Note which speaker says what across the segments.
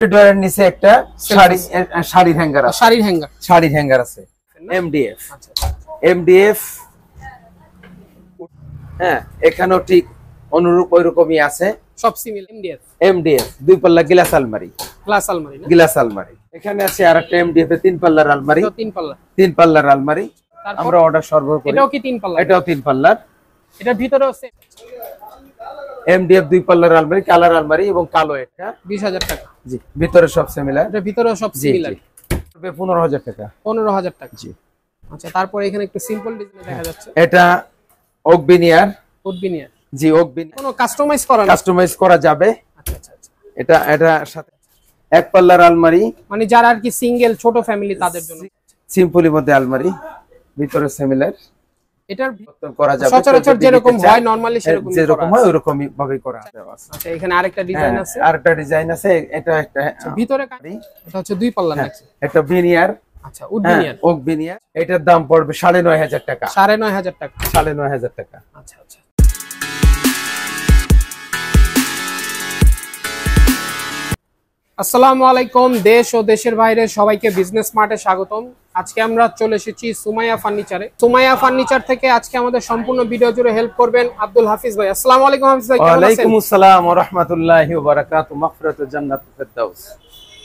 Speaker 1: ডয়ারের নিচে একটা শাড়ির হ্যাঙ্গার আছে এমডিএফ। এমডিএফ হ্যাঁ, এখানেও ঠিক অনুরূপ ওইরকমই আছে,
Speaker 2: সব সিমিলার।
Speaker 1: এমডিএফ দুই পাল্লা গ্লাস আলমারি। এখানে আছে আরেকটা এমডিএফ এর তিন পাল্লার আলমারি, তিন পাল্লার আলমারি আমরা অর্ডার সরবরাহ করি।
Speaker 2: এটাও কি তিন পাল্লা?
Speaker 1: এটাও তিন পাল্লার।
Speaker 2: এটার ভিতরেও সেম
Speaker 1: এমডিএফ দুই পাল্লার আলমারি, কালার আলমারি এবং কালো এটা
Speaker 2: 20,000 টাকা।
Speaker 1: জি, ভিতরে সব সিমিলার।
Speaker 2: এটার ভিতরেও সব সিমিলার।
Speaker 1: 15,000 টাকা।
Speaker 2: 15,000 টাকা।
Speaker 1: জি।
Speaker 2: আচ্ছা, তারপরে এখানে একটু সিম্পল ডিজাইন দেখা যাচ্ছে।
Speaker 1: এটা ওক বিনিয়ার। জি, ওক বিনিয়ার।
Speaker 2: কোনো কাস্টমাইজ
Speaker 1: করা যাবে।
Speaker 2: আচ্ছা আচ্ছা আচ্ছা।
Speaker 1: এটা সাথে এক পাল্লার আলমারি,
Speaker 2: মানে যারা আর কি সিঙ্গেল ছোট ফ্যামিলি তাদের জন্য
Speaker 1: সিম্পলের মধ্যে আলমারি, ভিতরে সিমিলার।
Speaker 2: এটার
Speaker 1: করা যাবে
Speaker 2: সচরাচর যেরকম হয় নরমালি সেরকম
Speaker 1: যেরকম হয় ওরকমই ভাবে করা আছে।
Speaker 2: আচ্ছা, এখানে আরেকটা ডিজাইন আছে।
Speaker 1: আরেকটা ডিজাইন আছে, এটা একটা
Speaker 2: ভিতরে এটা হচ্ছে দুই পাল্লা নাকি?
Speaker 1: এটা বিনিয়ার।
Speaker 2: আচ্ছা, উড বিনিয়ার,
Speaker 1: ওক বিনিয়ার। এটার দাম পড়বে 9,500 টাকা।
Speaker 2: 9,500 টাকা।
Speaker 1: 9,500 টাকা।
Speaker 2: আচ্ছা আচ্ছা। আসসালামু আলাইকুম, দেশ ও দেশের বাইরে সবাইকে বিজনেস মার্টে স্বাগতম। আজকে আমরা চলে এসেছি সুমাইয়া ফার্নিচারে। সুমাইয়া ফার্নিচার থেকে আজকে আমাদের সম্পূর্ণ ভিডিও জুড়ে হেল্প করবেন আব্দুল হাফিজ ভাই। আসসালামু আলাইকুম হাফিজ ভাই, কেমন আছেন?
Speaker 1: ওয়ালাইকুম আসসালাম ওয়া রাহমাতুল্লাহি ওয়া বারাকাতুহু। মাগফিরাতুল জান্নাতুল ফিরদাউস।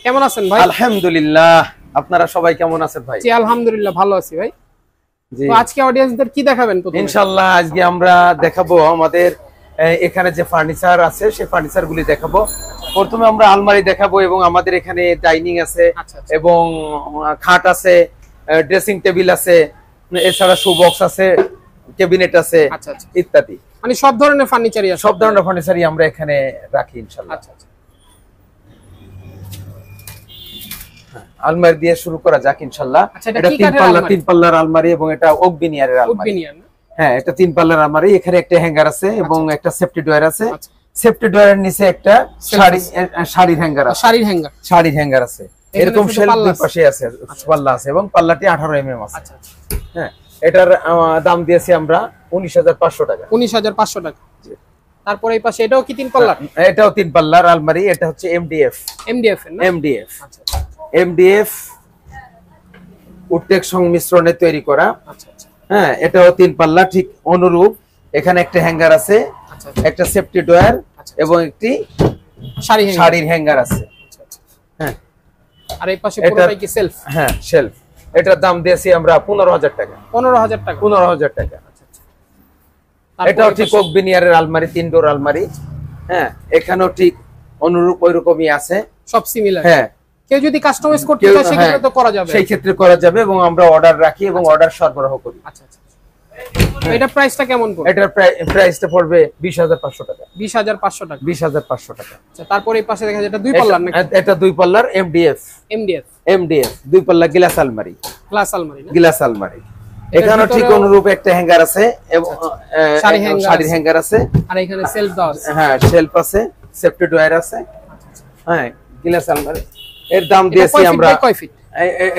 Speaker 2: কেমন আছেন ভাই?
Speaker 1: আলহামদুলিল্লাহ, আপনারা সবাই কেমন আছেন ভাই?
Speaker 2: জি আলহামদুলিল্লাহ ভালো আছি ভাই। জি, তো আজকে অডিয়েন্সদের কি দেখাবেন?
Speaker 1: ইনশাআল্লাহ আজকে আমরা দেখাবো আমাদের এখানে যে ফার্নিচার আছে সেই ফার্নিচার গুলি দেখাবো। প্রথমে আমরা আলমারি দেখাবো এবং আমাদের এখানে ডাইনিং আছে এবং খাট আছে, ড্রেসিং টেবিল আছে, এছাড়া শু বক্স আছে, ক্যাবিনেট আছে ইত্যাদি।
Speaker 2: মানে সব ধরনের ফার্নিচারই আছে?
Speaker 1: সব ধরনের ফার্নিচারই আমরা এখানে রাখি ইনশাআল্লাহ।
Speaker 2: আচ্ছা আচ্ছা,
Speaker 1: আলমারি দিয়ে শুরু করা যাক ইনশাআল্লাহ। এটা তিন পাল্লার আলমারি এবং এটা ওক বিনিয়ারের আলমারি। হ্যাঁ, এটা তিন পাল্লার আলমারি। এখানে একটা হ্যাঙ্গার আছে এবং একটা সেফটি ডয়ার আছে। সেফটি ডয়ারের নিচে একটা শাড়ির হ্যাঙ্গার আছে। এরকম শেলফ দুই পাশে আছে, পাল্লা আছে এবং পাল্লাটি 18 mm আছে।
Speaker 2: আচ্ছা আচ্ছা।
Speaker 1: হ্যাঁ, এটার দাম দিয়েছি আমরা 19,500 টাকা।
Speaker 2: 19,500 টাকা। তারপরে এই পাশে এটাও কি তিন পাল্লার?
Speaker 1: এটাও তিন পাল্লার আলমারি। এটা হচ্ছে এমডিএফ। এমডিএফ উডটেক সংমিশ্রণে তৈরি করা।
Speaker 2: আচ্ছা আচ্ছা।
Speaker 1: হ্যাঁ, এটাও তিন পাল্লা ঠিক অনুরূপ। এখানে একটা হ্যাঙ্গার আছে, একটা সেফটি ডয়ার এবং একটি শাড়ির হ্যাঙ্গার আছে। হ্যাঁ,
Speaker 2: আর এই পাশে পুরোটাই কি সেলফ?
Speaker 1: হ্যাঁ, শেলফ। এটার দাম দিয়েছি আমরা 15,000 টাকা।
Speaker 2: 15,000 টাকা।
Speaker 1: 15,000 টাকা। আচ্ছা আচ্ছা। এটাও ঠিক ওক বিনিয়ারের আলমারি, তিন ডোর আলমারি। হ্যাঁ, এখানেও ঠিক অনুরূপ ওইরকমই আছে,
Speaker 2: সব সিমিলার।
Speaker 1: হ্যাঁ,
Speaker 2: কেউ যদি কাস্টমাইজ করতে চায় সেক্ষেত্রে তো করা যাবে।
Speaker 1: সেই ক্ষেত্রে করা যাবে এবং আমরা অর্ডার রাখি এবং অর্ডার সরবরাহ করি।
Speaker 2: আচ্ছা আচ্ছা। এটা প্রাইসটা কেমন পড়বে?
Speaker 1: এটার প্রাইসটা পড়বে 20,500 টাকা।
Speaker 2: 20,500 টাকা।
Speaker 1: 20,500 টাকা।
Speaker 2: আচ্ছা, তারপরে এই পাশে দেখা যায় এটা দুই পাল্লার নাকি?
Speaker 1: এটা দুই পাল্লার এমডিএফ দুই পাল্লা গ্লাস আলমারি। এখানেও ঠিক অনুরূপ একটা হ্যাঙ্গার আছে এবং শাড়ির হ্যাঙ্গার আছে।
Speaker 2: আর এখানে সেলফ দাও আছে।
Speaker 1: হ্যাঁ, শেলফ আছে, সেফটি ডয়ার আছে। হ্যাঁ, গ্লাস আলমারি। এর দাম দিয়েছি আমরা
Speaker 2: কয় ফিট?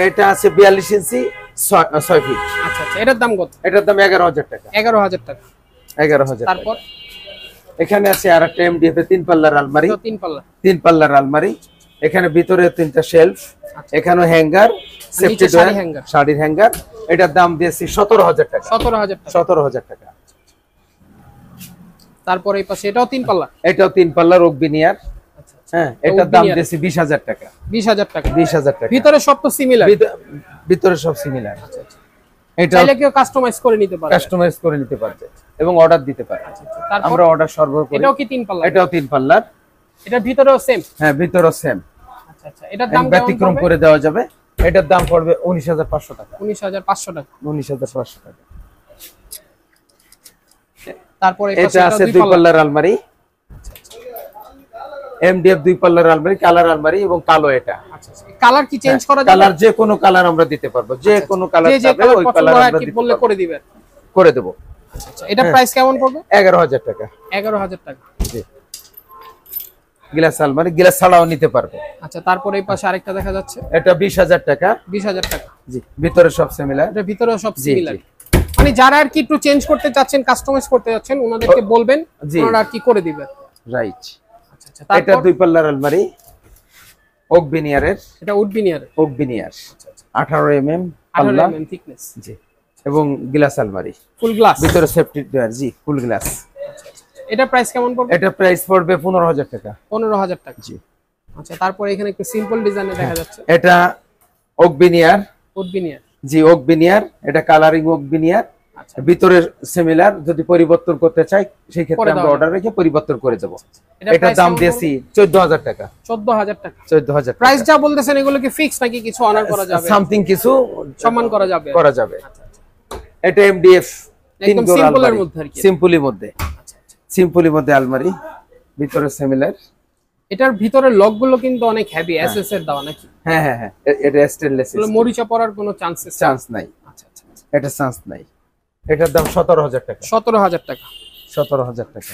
Speaker 1: এটা আছে 42 ইঞ্চি 6 ফিট।
Speaker 2: আচ্ছা আচ্ছা। এটার দাম কত?
Speaker 1: এটার দাম 11,000 টাকা।
Speaker 2: 11,000 টাকা।
Speaker 1: 11,000।
Speaker 2: তারপর
Speaker 1: এখানে আছে আরেকটা এমডিএফ এর তিন পাল্লার আলমারি। তিন পাল্লার আলমারি। এখানে ভিতরে তিনটা শেলফ, এখানে হ্যাঙ্গার, সেফটি ডয়ার, শাড়ির হ্যাঙ্গার। এটার দাম দিয়েছি 17,000 টাকা। 17,000 টাকা।
Speaker 2: তারপর এই পাশে এটাও তিন পাল্লা?
Speaker 1: এটাও তিন পাল্লার ওক বিনিয়ার। হ্যাঁ, এটার দাম দিয়েছি 20,000 টাকা।
Speaker 2: 20,000 টাকা।
Speaker 1: 20,000 টাকা।
Speaker 2: ভিতরে সব তো সিমিলার?
Speaker 1: ভিতরে সব সিমিলার। আচ্ছা আচ্ছা।
Speaker 2: এটা চাইলে কেউ কাস্টমাইজ করে নিতে পারবে এবং অর্ডার দিতে পারে। আমরা অর্ডার সরবরাহ করি। এটাও কি তিন পাল্লা? এটাও তিন পাল্লার। এটার ভিতরেও সেম? হ্যাঁ, ভিতরেও সেম। আচ্ছা আচ্ছা। এটার দাম ব্যতিক্রম করে দেওয়া যাবে। এটার দাম পড়বে 19,500 টাকা। 19,500 টাকা। 19,500 টাকা। তারপরে এটা আছে দুই পাল্লার আলমারি। এমডিএফ দুই পাল্লার আলমারি, কালার আলমারি এবং কালো এটা। আচ্ছা আচ্ছা। কালার কি চেঞ্জ করা যাবে? কালার যে কোনো কালার আমরা দিতে পারবো। যে কোনো কালার চাইলে ওই কালার আমরা দিতে পারবো। করে দেব। আচ্ছা আচ্ছা। এটা প্রাইস কেমন পড়বে? 11,000 টাকা। 11,000 টাকা। জি। গ্লাস আলমারি, গ্লাস ছাড়াও নিতে পারবে। আচ্ছা, তারপরে এই পাশে আরেকটা দেখা যাচ্ছে। এটা 20,000 টাকা। 20,000 টাকা। জি, ভিতরে সব সিমিলার। এটা ভিতরেও সব সিমিলার। মানে যারা আর কি একটু চেঞ্জ করতে চাচ্ছেন, কাস্টমাইজ করতে যাচ্ছেন, ওনাদেরকে বলবেন, ওনারা আর কি করে দিবেন। রাইট। আচ্ছা আচ্ছা। এটা দুই পাল্লার আলমারি,
Speaker 1: ওক বিনিয়ারের,
Speaker 2: এটা wood veneer,
Speaker 1: oak veneer 18 mm পাল্লা,
Speaker 2: 18 mm থিকনেস
Speaker 1: জি, এবং গ্লাস আলমারি,
Speaker 2: ফুল গ্লাস,
Speaker 1: ভিতরে সেফটি ডোর, জি, ফুল গ্লাস।
Speaker 2: এটা প্রাইস কেমন পড়বে?
Speaker 1: এটা প্রাইস পড়বে 15000 টাকা।
Speaker 2: 15000 টাকা,
Speaker 1: জি।
Speaker 2: আচ্ছা, তারপরে এখানে একটু সিম্পল ডিজাইনে দেখা যাচ্ছে,
Speaker 1: এটা ওক বিনিয়ার,
Speaker 2: উড বিনিয়ার,
Speaker 1: জি, ওক বিনিয়ার, এটা কালারিং ওক বিনিয়ার।
Speaker 2: আচ্ছা,
Speaker 1: ভিতরে সিমিলার, যদি পরিবর্তন করতে চাই সেই ক্ষেত্রে আমরা অর্ডার রেখে পরিবর্তন করে দেব। এটার দাম দিয়েছি 14000 টাকা।
Speaker 2: 14000 টাকা,
Speaker 1: 14000
Speaker 2: প্রাইস যা বলতেছেন এগুলো কি ফিক্স নাকি কিছু অনার করা যাবে?
Speaker 1: সামথিং কিছু
Speaker 2: সম্মান করা যাবে,
Speaker 1: করা যাবে। এটা এমডিএফ
Speaker 2: একদম সিম্পলের মধ্যে আর কি,
Speaker 1: সিম্পলের মধ্যে, সিম্পলের মধ্যে আলমারি, ভিতরে সিমিলার।
Speaker 2: এটার ভিতরে লকগুলো কিন্তু অনেক হেভি এসএস এর দেওয়া নাকি?
Speaker 1: হ্যাঁ হ্যাঁ হ্যাঁ, এটা স্টেনলেস,
Speaker 2: এগুলো মরিচা পড়ার কোনো চান্স
Speaker 1: নাই।
Speaker 2: আচ্ছা আচ্ছা,
Speaker 1: এটা চান্স নাই। এটার দাম 17000 টাকা।
Speaker 2: 17000 টাকা,
Speaker 1: 17000 টাকা।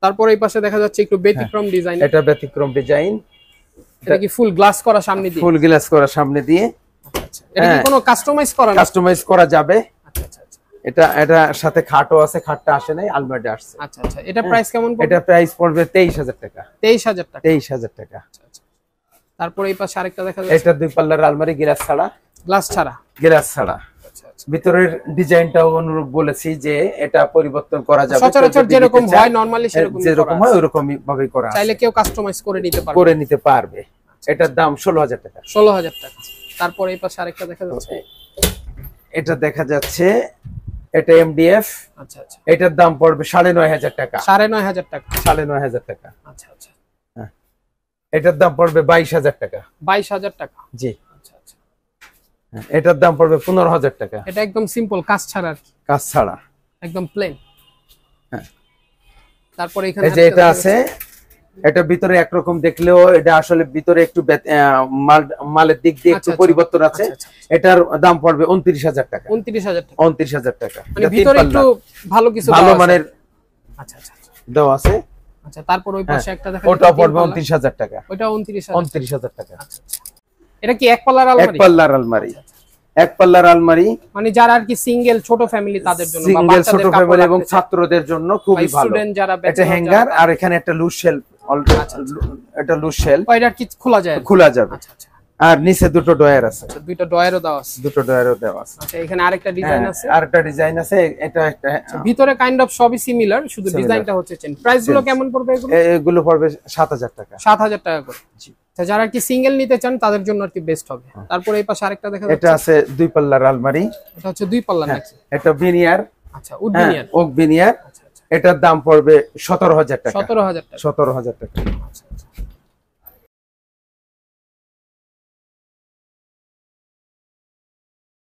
Speaker 2: তারপর এই পাশে দেখা যাচ্ছে একটু ব্যতিক্রম ডিজাইন,
Speaker 1: এটা ব্যতিক্রম ডিজাইন।
Speaker 2: এটা কি ফুল গ্লাস করা সামনে দিয়ে?
Speaker 1: ফুল গ্লাস করা সামনে দিয়ে।
Speaker 2: আচ্ছা, এটা কি কোনো কাস্টমাইজ করা না?
Speaker 1: কাস্টমাইজ করা যাবে।
Speaker 2: আচ্ছা আচ্ছা,
Speaker 1: এটা সাথে খাটও আছে, খাটটা আসে নাই, আলমারিটা আসছে।
Speaker 2: আচ্ছা আচ্ছা, এটা প্রাইস কেমন পড়বে?
Speaker 1: এটা প্রাইস পড়বে 23000 টাকা।
Speaker 2: 23000 টাকা,
Speaker 1: 23000 টাকা।
Speaker 2: আচ্ছা আচ্ছা, তারপর এই পাশে আরেকটা দেখা যাচ্ছে,
Speaker 1: এটা দুই পাল্লার আলমারি, গ্লাস ছাড়া,
Speaker 2: গ্লাস ছাড়া,
Speaker 1: গ্লাস ছাড়া।
Speaker 2: আচ্ছা আচ্ছা,
Speaker 1: ভিতরের ডিজাইনটাও অনুরূপ বলেছি যে এটা পরিবর্তন করা যাবে,
Speaker 2: সচরাচর যেরকম হয় নরমালি
Speaker 1: যেরকম হয় ওরকমই ভাবে করা,
Speaker 2: চাইলে কেউ কাস্টমাইজ করে নিতে পারবে।
Speaker 1: এটার দাম 16000 টাকা।
Speaker 2: 16000 টাকা। তারপর এই পাশে আরেকটা দেখা যাচ্ছে,
Speaker 1: এটা দেখা যাচ্ছে, এটা এমডিএফ।
Speaker 2: আচ্ছা আচ্ছা,
Speaker 1: এটার দাম পড়বে 9500 টাকা।
Speaker 2: 9500 টাকা,
Speaker 1: 9500 টাকা।
Speaker 2: আচ্ছা আচ্ছা,
Speaker 1: এটার দাম পড়বে 22000 টাকা।
Speaker 2: 22000 টাকা,
Speaker 1: জি।
Speaker 2: আচ্ছা আচ্ছা,
Speaker 1: এটার দাম পড়বে 15000 টাকা।
Speaker 2: এটা একদম সিম্পল, কাজ ছাড়া আর কি,
Speaker 1: কাজ ছাড়া,
Speaker 2: একদম প্লেন।
Speaker 1: হ্যাঁ।
Speaker 2: তারপর এখানে
Speaker 1: এই যে এটা আছে, এটা ভিতরে একরকম দেখলেও এটা আসলে ভিতরে একটু মালের দিক দিয়ে একটু পরিবর্তন আছে। এটার দাম পড়বে 29000 টাকা।
Speaker 2: 29000 টাকা,
Speaker 1: 29000 টাকা।
Speaker 2: মানে ভিতরে একটু ভালো কিছু
Speaker 1: ভালো মানের
Speaker 2: আচ্ছা আচ্ছা
Speaker 1: দেওয়া আছে।
Speaker 2: আচ্ছা, তারপর ওই পাশে একটা দেখা যাচ্ছে,
Speaker 1: ওটা পড়বে 29000 টাকা।
Speaker 2: ওটা 29000
Speaker 1: টাকা।
Speaker 2: আচ্ছা আচ্ছা, এটা কি এক পাল্লার আলমারি?
Speaker 1: এক পাল্লার আলমারি, এক পাল্লার আলমারি,
Speaker 2: মানে যারা আর কি সিঙ্গেল ছোট ফ্যামিলি তাদের জন্য, বা
Speaker 1: সিঙ্গেল ছোট
Speaker 2: বাচ্চাদের
Speaker 1: ফ্যামিলি এবং ছাত্রদের জন্য খুবই ভালো।
Speaker 2: স্টুডেন্ট যারা,
Speaker 1: এটা হ্যাঙ্গার, আর এখানে একটা লুজ শেলফ, এটা লুজ শেলফ,
Speaker 2: এটা কি খোলা যায়?
Speaker 1: খোলা যাবে।
Speaker 2: আচ্ছা আচ্ছা,
Speaker 1: আর নিচে দুটো ডয়ার আছে।
Speaker 2: আচ্ছা, দুটো ডয়ারও দেওয়া আছে,
Speaker 1: দুটো ডয়ারও দেওয়া আছে।
Speaker 2: আচ্ছা, এখানে আরেকটা ডিজাইন আছে,
Speaker 1: আরেকটা ডিজাইন আছে। এটা একটা
Speaker 2: ভিতরে কাইন্ড অফ সবই সিমিলার, শুধু ডিজাইনটা হচ্ছে চেঞ্জ। প্রাইস গুলো কেমন পড়বে এগুলো?
Speaker 1: এগুলো পড়বে 7000 টাকা।
Speaker 2: 7000 টাকা করে। জি, যারা কি সিঙ্গেল নিতে চান তাদের জন্য আর কি বেস্ট হবে। তারপর এই পাশে আরেকটা দেখা যাচ্ছে,
Speaker 1: এটা আছে দুই পাল্লার আলমারি।
Speaker 2: এটা হচ্ছে দুই পাল্লা নাকি?
Speaker 1: এটা বিনিয়ার।
Speaker 2: আচ্ছা, উড বিনিয়ার,
Speaker 1: ওক বিনিয়ার।
Speaker 2: আচ্ছা আচ্ছা,
Speaker 1: এটার দাম পড়বে 17000 টাকা।
Speaker 2: 17000 টাকা,
Speaker 1: 17000 টাকা।
Speaker 2: আচ্ছা আচ্ছা।